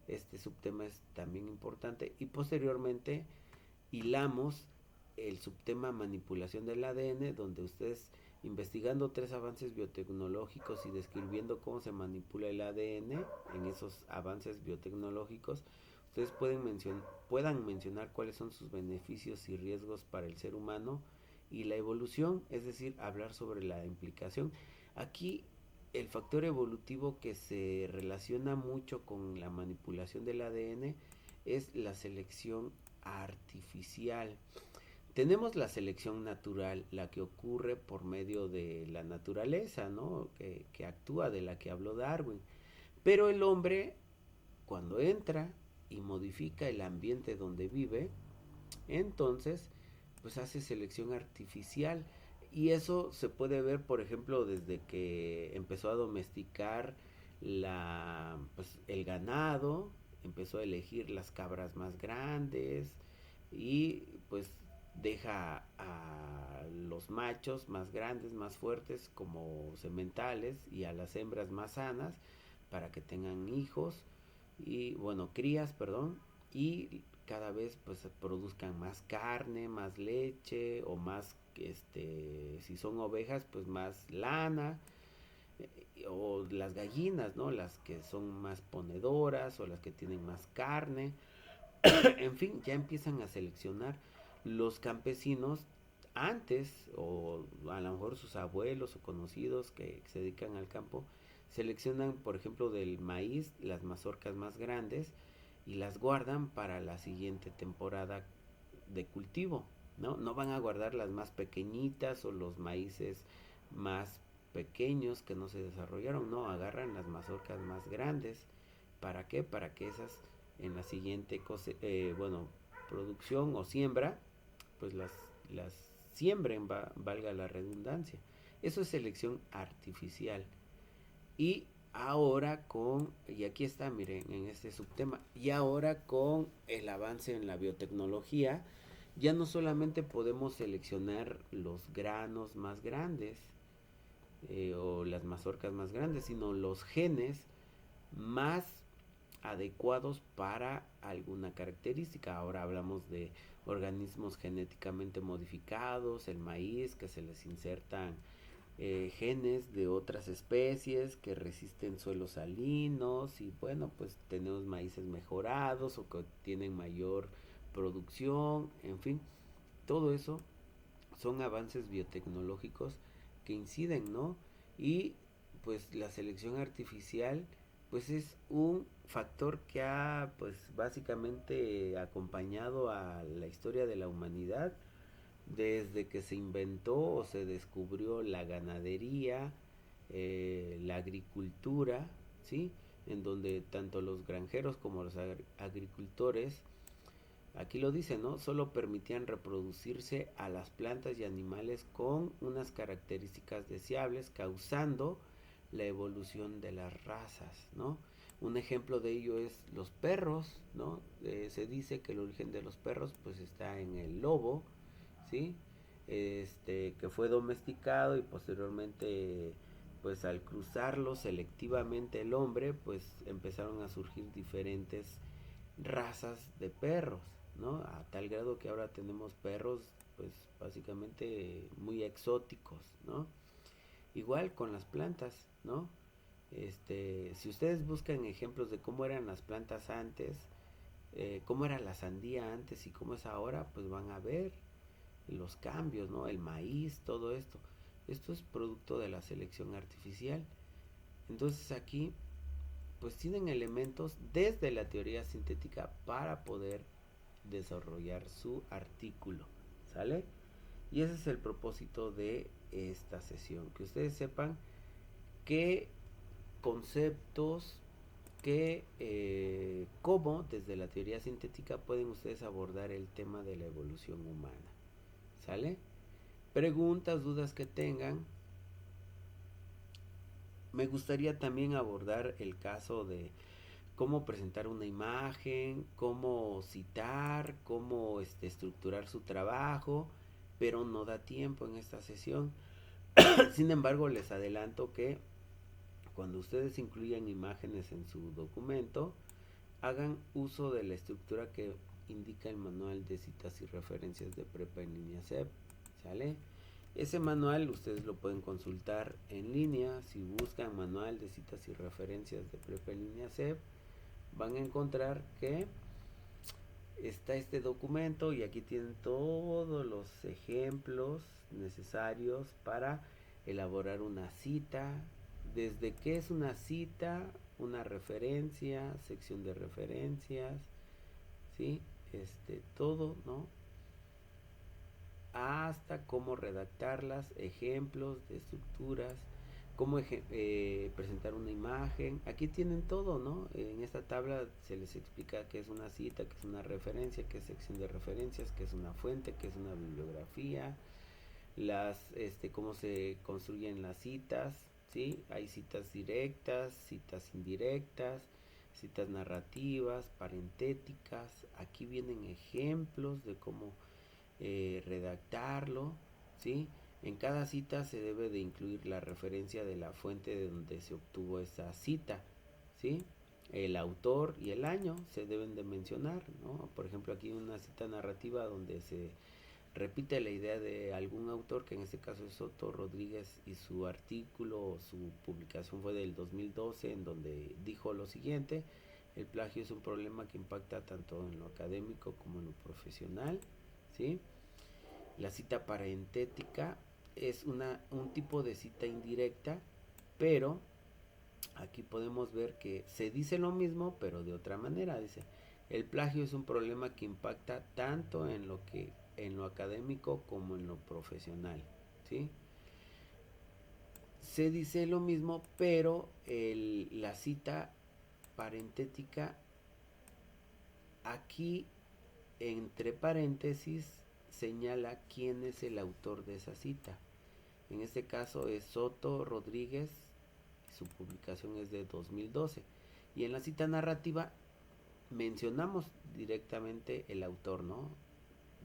este subtema es también importante. Y posteriormente hilamos el subtema manipulación del ADN, donde ustedes, investigando 3 avances biotecnológicos y describiendo cómo se manipula el ADN en esos avances biotecnológicos, ustedes puedan mencionar cuáles son sus beneficios y riesgos para el ser humano y la evolución, es decir, hablar sobre la implicación. Aquí el factor evolutivo que se relaciona mucho con la manipulación del ADN es la selección artificial. tenemos la selección natural, la que ocurre por medio de la naturaleza, ¿no? Que actúa, de la que habló Darwin. Pero el hombre, cuando entra y modifica el ambiente donde vive, entonces, pues hace selección artificial. Y eso se puede ver, por ejemplo, desde que empezó a domesticar pues, el ganado, empezó a elegir las cabras más grandes y pues deja a los machos más grandes, más fuertes como sementales y a las hembras más sanas para que tengan hijos y bueno, crías, perdón, y cada vez pues produzcan más carne, más leche o más si son ovejas, pues más lana o las gallinas, ¿no? Las que son más ponedoras o las que tienen más carne. En fin, ya empiezan a seleccionar los campesinos antes, o a lo mejor sus abuelos o conocidos que se dedican al campo, seleccionan, por ejemplo, del maíz las mazorcas más grandes y las guardan para la siguiente temporada de cultivo, ¿no? No van a guardar las más pequeñitas o los maíces más pequeños que no se desarrollaron, no, agarran las mazorcas más grandes. ¿Para qué? Para que esas en la siguiente bueno, producción o siembra, pues las siembren, valga la redundancia. Eso es selección artificial. Y ahora y aquí está, miren, en este subtema, y ahora con el avance en la biotecnología, ya no solamente podemos seleccionar los granos más grandes o las mazorcas más grandes, sino los genes más adecuados para alguna característica. Ahora hablamos de organismos genéticamente modificados, el maíz, que se les insertan genes de otras especies que resisten suelos salinos y bueno, pues tenemos maíces mejorados o que tienen mayor producción, en fin, todo eso son avances biotecnológicos que inciden, ¿no? Y pues la selección artificial pues es un factor que ha pues básicamente acompañado a la historia de la humanidad desde que se inventó o se descubrió la ganadería, la agricultura, ¿sí? En donde tanto los granjeros como los agricultores, aquí lo dice, ¿no? Solo permitían reproducirse a las plantas y animales con unas características deseables, causando la evolución de las razas, ¿no? Un ejemplo de ello es los perros, ¿no? Se dice que el origen de los perros pues está en el lobo, ¿sí? Que fue domesticado y posteriormente pues al cruzarlo selectivamente el hombre pues empezaron a surgir diferentes razas de perros, ¿no? A tal grado que ahora tenemos perros pues básicamente muy exóticos, ¿no? Igual con las plantas, ¿no? Si ustedes buscan ejemplos de cómo eran las plantas antes, cómo era la sandía antes y cómo es ahora, pues van a ver los cambios, ¿no? El maíz, todo esto. Esto es producto de la selección artificial. Entonces aquí, pues tienen elementos desde la teoría sintética para poder desarrollar su artículo, ¿sale? Y ese es el propósito de esta sesión, que ustedes sepan qué conceptos, cómo desde la teoría sintética pueden ustedes abordar el tema de la evolución humana, ¿sale? Preguntas, dudas que tengan. Me gustaría también abordar el caso de cómo presentar una imagen, cómo citar, cómo estructurar su trabajo, pero no da tiempo en esta sesión. Sin embargo, les adelanto que cuando ustedes incluyan imágenes en su documento, hagan uso de la estructura que indica el manual de citas y referencias de Prepa en línea CEP, ¿sale? Ese manual ustedes lo pueden consultar en línea. Si buscan manual de citas y referencias de Prepa en línea CEP, van a encontrar que está este documento y aquí tienen todos los ejemplos necesarios para elaborar una cita, desde qué es una cita, una referencia, sección de referencias, ¿sí? Todo, ¿no? hasta cómo redactarlas, ejemplos de estructuras, cómo presentar una imagen. Aquí tienen todo, ¿no? En esta tabla se les explica qué es una cita, qué es una referencia, qué es sección de referencias, qué es una fuente, qué es una bibliografía, cómo se construyen las citas, ¿sí? Hay citas directas, citas indirectas, citas narrativas, parentéticas. Aquí vienen ejemplos de cómo redactarlo, ¿sí? En cada cita se debe de incluir la referencia de la fuente de donde se obtuvo esa cita, ¿sí? El autor y el año se deben de mencionar, ¿no? Por ejemplo, aquí una cita narrativa donde se repite la idea de algún autor, que en este caso es Soto Rodríguez, y su artículo o su publicación fue del 2012, en donde dijo lo siguiente: el plagio es un problema que impacta tanto en lo académico como en lo profesional, ¿sí? La cita parentética es un tipo de cita indirecta, pero aquí podemos ver que se dice lo mismo, pero de otra manera. Dice, el plagio es un problema que impacta tanto en lo académico como en lo profesional, ¿sí? Se dice lo mismo, pero la cita parentética aquí entre paréntesis señala quién es el autor de esa cita. En este caso es Soto Rodríguez, su publicación es de 2012. Y en la cita narrativa mencionamos directamente el autor, ¿no?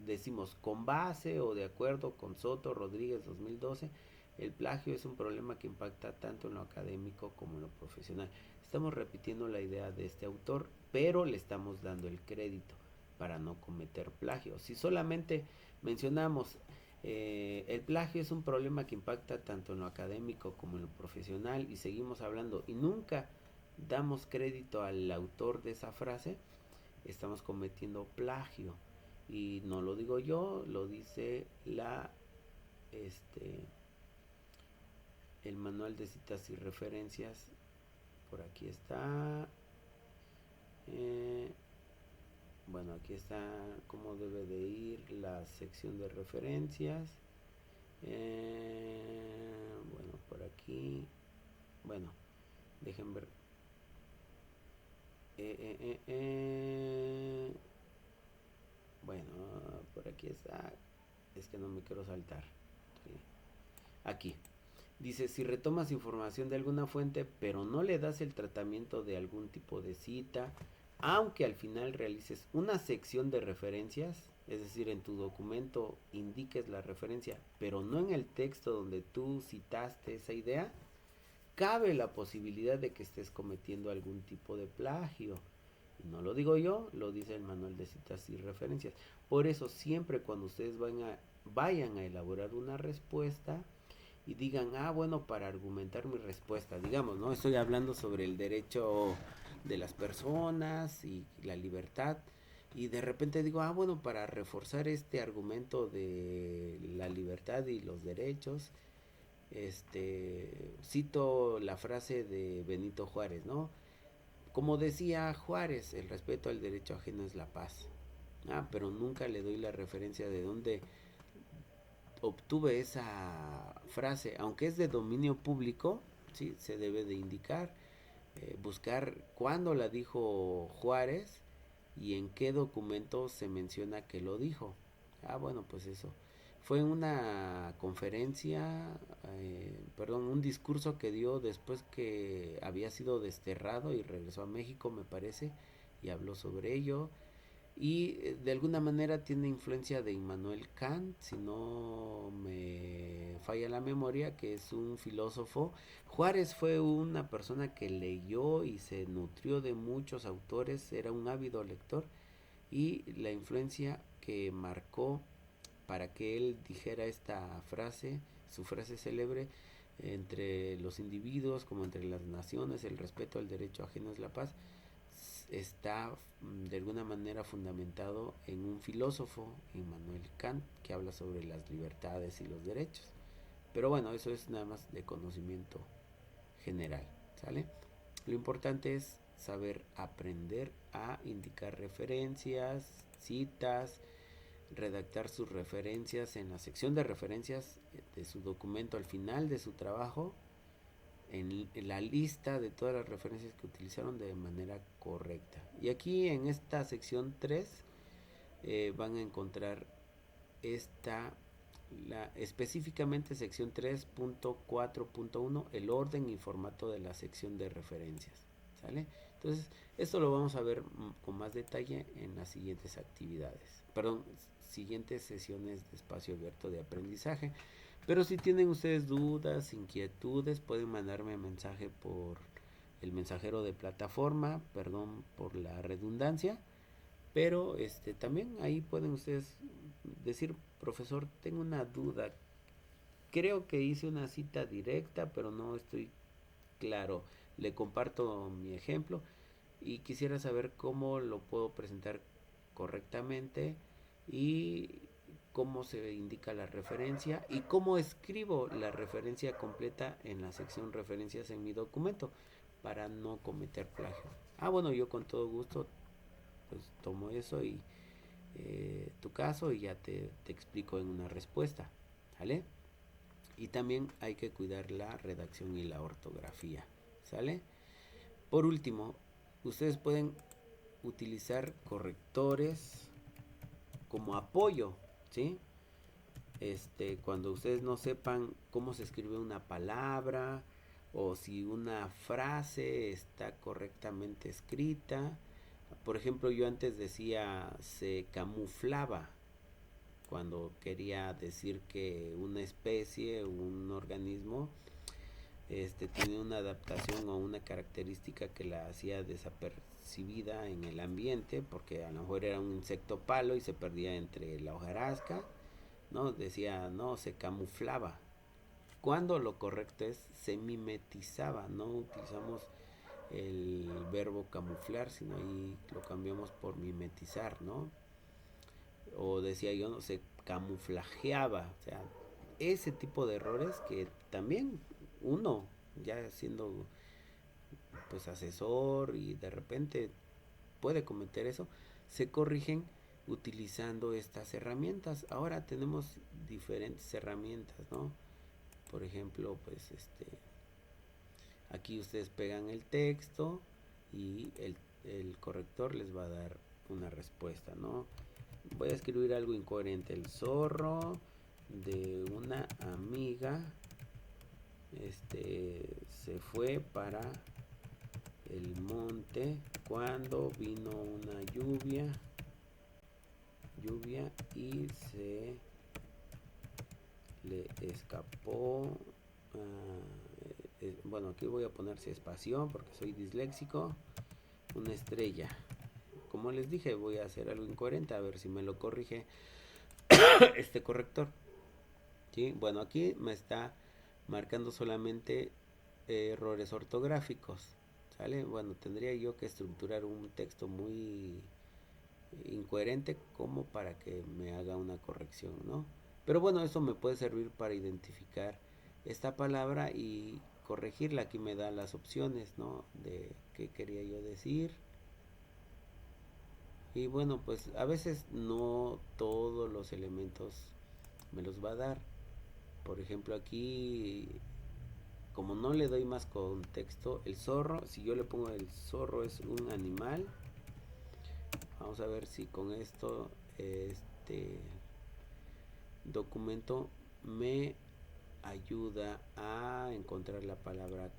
Decimos con base o de acuerdo con Soto Rodríguez 2012, el plagio es un problema que impacta tanto en lo académico como en lo profesional. Estamos repitiendo la idea de este autor, pero le estamos dando el crédito para no cometer plagio. Si solamente mencionamos el plagio es un problema que impacta tanto en lo académico como en lo profesional y seguimos hablando y nunca damos crédito al autor de esa frase, estamos cometiendo plagio. Y no lo digo yo, lo dice el manual de citas y referencias. Por aquí está. eh, bueno, aquí está cómo debe de ir la sección de referencias. Bueno, por aquí. Bueno, dejen ver. Bueno, por aquí está. Es que no me quiero saltar. Sí. Aquí. Dice, si retomas información de alguna fuente, pero no le das el tratamiento de algún tipo de cita, aunque al final realices una sección de referencias, es decir, en tu documento indiques la referencia, pero no en el texto donde tú citaste esa idea, cabe la posibilidad de que estés cometiendo algún tipo de plagio. Y no lo digo yo, lo dice el manual de citas y referencias. Por eso siempre cuando ustedes vayan a elaborar una respuesta y digan, bueno, para argumentar mi respuesta, digamos, ¿no? Estoy hablando sobre el derecho de las personas y la libertad. Y de repente digo, bueno, para reforzar este argumento de la libertad y los derechos, cito la frase de Benito Juárez, ¿no? Como decía Juárez, el respeto al derecho ajeno es la paz. Pero nunca le doy la referencia de dónde obtuve esa frase, aunque es de dominio público, ¿sí? Se debe de indicar, buscar cuándo la dijo Juárez y en qué documento se menciona que lo dijo. Bueno, pues eso. Fue en una conferencia, perdón, un discurso que dio después que había sido desterrado y regresó a México, me parece, y habló sobre ello. Y de alguna manera tiene influencia de Immanuel Kant, si no me falla la memoria, que es un filósofo. Juárez fue una persona que leyó y se nutrió de muchos autores, era un ávido lector, y la influencia que marcó para que él dijera esta frase, su frase célebre: entre los individuos como entre las naciones, el respeto al derecho ajeno es la paz, está de alguna manera fundamentado en un filósofo, Immanuel Kant, que habla sobre las libertades y los derechos. Pero bueno, eso es nada más de conocimiento general, ¿sale? Lo importante es saber aprender a indicar referencias, citas, redactar sus referencias en la sección de referencias de su documento al final de su trabajo, en la lista de todas las referencias que utilizaron de manera correcta. Y aquí en esta sección 3 van a encontrar específicamente sección 3.4.1, el orden y formato de la sección de referencias. ¿Sale? Entonces, esto lo vamos a ver con más detalle en las siguientes siguientes sesiones de espacio abierto de aprendizaje. Pero si tienen ustedes dudas, inquietudes, pueden mandarme mensaje por el mensajero de plataforma, perdón por la redundancia, pero también ahí pueden ustedes decir, profesor, tengo una duda, creo que hice una cita directa, pero no estoy claro, le comparto mi ejemplo y quisiera saber cómo lo puedo presentar correctamente y cómo se indica la referencia y cómo escribo la referencia completa en la sección referencias en mi documento para no cometer plagio. Bueno, yo con todo gusto pues tomo eso y tu caso y ya te explico en una respuesta, ¿sale? Y también hay que cuidar la redacción y la ortografía, ¿sale? Por último, ustedes pueden utilizar correctores como apoyo, ¿sí? Cuando ustedes no sepan cómo se escribe una palabra o si una frase está correctamente escrita. Por ejemplo, yo antes decía se camuflaba cuando quería decir que una especie o un organismo tiene una adaptación o una característica que la hacía desapercibida en el ambiente, porque a lo mejor era un insecto palo y se perdía entre la hojarasca, ¿no? Decía, no, se camuflaba. Cuando lo correcto es se mimetizaba, no utilizamos el verbo camuflar, sino ahí lo cambiamos por mimetizar, ¿no? O decía yo, no, se camuflajeaba, o sea, ese tipo de errores que también uno, ya siendo pues asesor y de repente puede cometer eso, se corrigen utilizando estas herramientas. Ahora tenemos diferentes herramientas, ¿no? Por ejemplo, pues aquí ustedes pegan el texto y el corrector les va a dar una respuesta, ¿no? Voy a escribir algo incoherente. El zorro de una amiga se fue para el monte cuando vino una lluvia y se le escapó bueno, aquí voy a poner si espacio porque soy disléxico, una estrella. Como les dije, voy a hacer algo incoherente, a ver si me lo corrige este corrector. ¿Sí? Bueno, aquí me está marcando solamente errores ortográficos, ¿sale? Bueno, tendría yo que estructurar un texto muy incoherente como para que me haga una corrección, ¿no? Pero bueno, eso me puede servir para identificar esta palabra y corregirla. Aquí me da las opciones, ¿no? De qué quería yo decir. Y bueno, pues a veces no todos los elementos me los va a dar. Por ejemplo, aquí, como no le doy más contexto, el zorro, si yo le pongo el zorro es un animal, vamos a ver si con esto este documento me ayuda a encontrar la palabra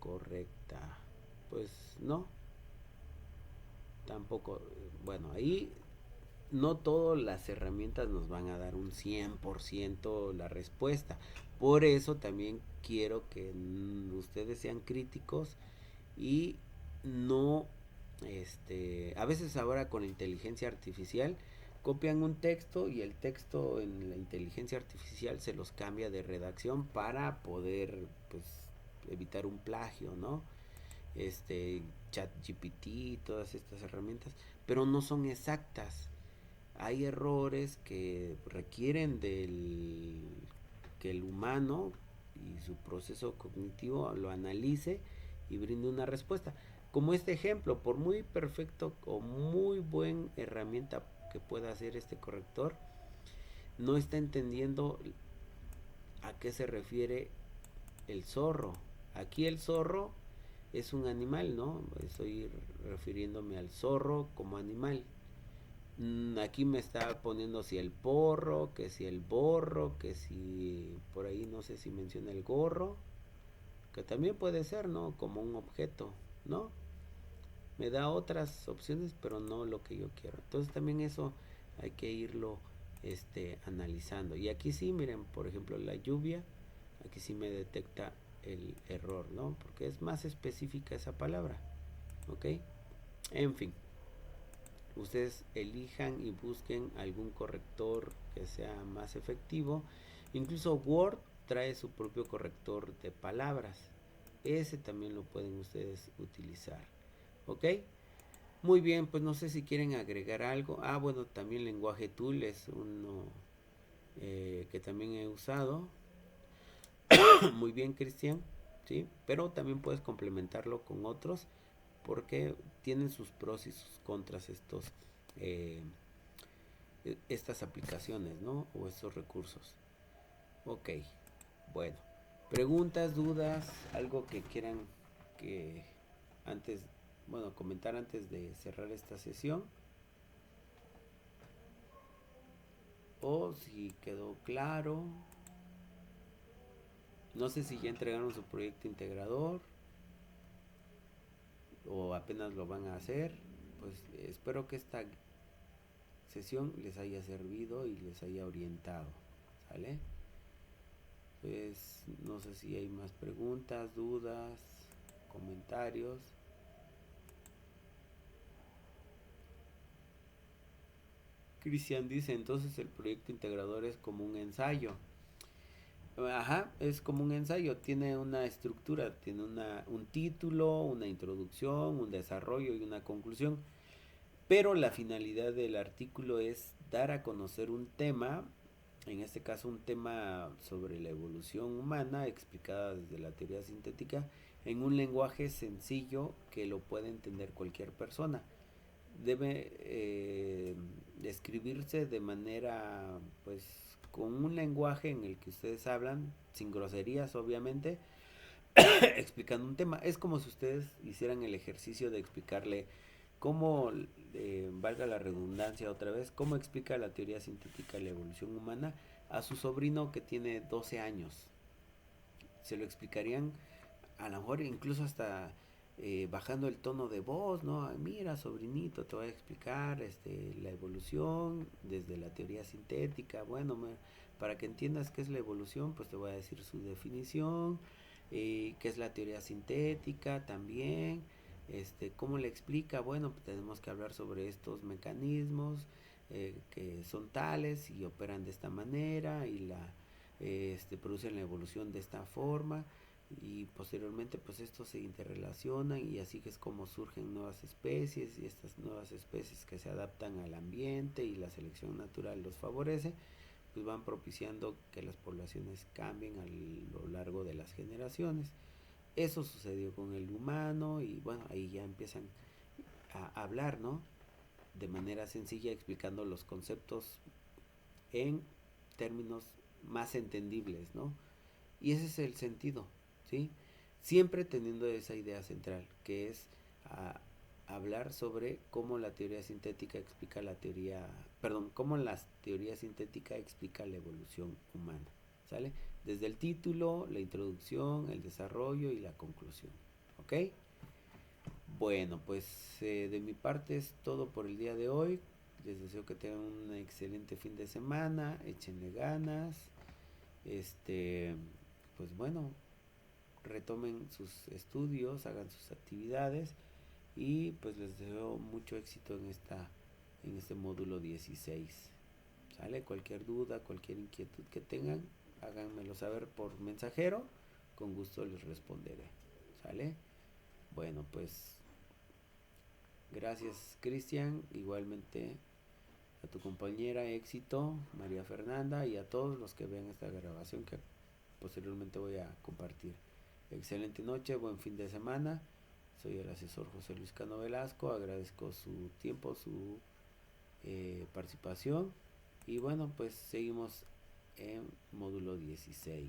correcta. Pues no, tampoco. Bueno, ahí no todas las herramientas nos van a dar un 100% la respuesta. Por eso también quiero que ustedes sean críticos y no, a veces ahora con la inteligencia artificial copian un texto y el texto en la inteligencia artificial se los cambia de redacción para poder pues evitar un plagio, ¿no? ChatGPT, todas estas herramientas, pero no son exactas. Hay errores que requieren que el humano y su proceso cognitivo lo analice y brinde una respuesta. Como este ejemplo, por muy perfecto o muy buena herramienta que pueda hacer este corrector, no está entendiendo a qué se refiere el zorro. Aquí el zorro es un animal, ¿no? Estoy refiriéndome al zorro como animal. Aquí me está poniendo si el porro, que si el borro, que si por ahí no sé si menciona el gorro, que también puede ser, ¿no? Como un objeto, ¿no? Me da otras opciones, pero no lo que yo quiero. Entonces también eso hay que irlo analizando. Y aquí sí, miren, por ejemplo, la lluvia, aquí sí me detecta el error, ¿no? Porque es más específica esa palabra, ¿ok? En fin, ustedes elijan y busquen algún corrector que sea más efectivo. Incluso Word trae su propio corrector de palabras. Ese también lo pueden ustedes utilizar, ¿ok? Muy bien, pues no sé si quieren agregar algo. Ah, bueno, también lenguaje tool es uno que también he usado. Muy bien, Cristian, ¿sí? Pero también puedes complementarlo con otros porque tienen sus pros y sus contras eh, estas aplicaciones, ¿no? O estos recursos. Ok, bueno. Preguntas, dudas, algo que quieran que antes, bueno, comentar antes de cerrar esta sesión. O si quedó claro. No sé si ya entregaron su proyecto integrador o apenas lo van a hacer. Pues espero que esta sesión les haya servido y les haya orientado. ¿Sale? Pues no sé si hay más preguntas, dudas, comentarios. Cristian dice, entonces el proyecto integrador es como un ensayo. Ajá, es como un ensayo, tiene una estructura, tiene un título, una introducción, un desarrollo y una conclusión. Pero la finalidad del artículo es dar a conocer un tema, en este caso un tema sobre la evolución humana explicada desde la teoría sintética en un lenguaje sencillo que lo puede entender cualquier persona. Debe describirse de manera, pues, con un lenguaje en el que ustedes hablan, sin groserías obviamente, explicando un tema. Es como si ustedes hicieran el ejercicio de explicarle cómo, valga la redundancia otra vez, cómo explica la teoría sintética la evolución humana a su sobrino que tiene 12 años. Se lo explicarían a lo mejor incluso hasta bajando el tono de voz, ¿no? Mira, sobrinito, te voy a explicar la evolución desde la teoría sintética. Bueno, para que entiendas qué es la evolución, pues te voy a decir su definición, qué es la teoría sintética también, cómo le explica. Bueno, pues tenemos que hablar sobre estos mecanismos que son tales y operan de esta manera y producen la evolución de esta forma y posteriormente pues estos se interrelacionan y así que es como surgen nuevas especies y estas nuevas especies que se adaptan al ambiente y la selección natural los favorece, pues van propiciando que las poblaciones cambien a lo largo de las generaciones. Eso sucedió con el humano y bueno, ahí ya empiezan a hablar, ¿no? De manera sencilla explicando los conceptos en términos más entendibles, ¿no? Y ese es el sentido, ¿sí? Siempre teniendo esa idea central, que es a, hablar sobre cómo la teoría sintética explica la teoría, perdón, cómo la teoría sintética explica la evolución humana, ¿sale? Desde el título, la introducción, el desarrollo y la conclusión, ¿ok? Bueno, pues de mi parte es todo por el día de hoy. Les deseo que tengan un excelente fin de semana, échenle ganas, este, pues bueno, retomen sus estudios, hagan sus actividades y pues les deseo mucho éxito en este módulo 16. ¿Sale? Cualquier duda, cualquier inquietud que tengan, háganmelo saber por mensajero, con gusto les responderé. ¿Sale? Bueno, pues gracias Cristian, igualmente a tu compañera éxito, María Fernanda, y a todos los que vean esta grabación que posteriormente voy a compartir. Excelente noche, buen fin de semana. Soy el asesor José Luis Cano Velasco. Agradezco su tiempo, su participación. Y bueno, pues seguimos en módulo 16.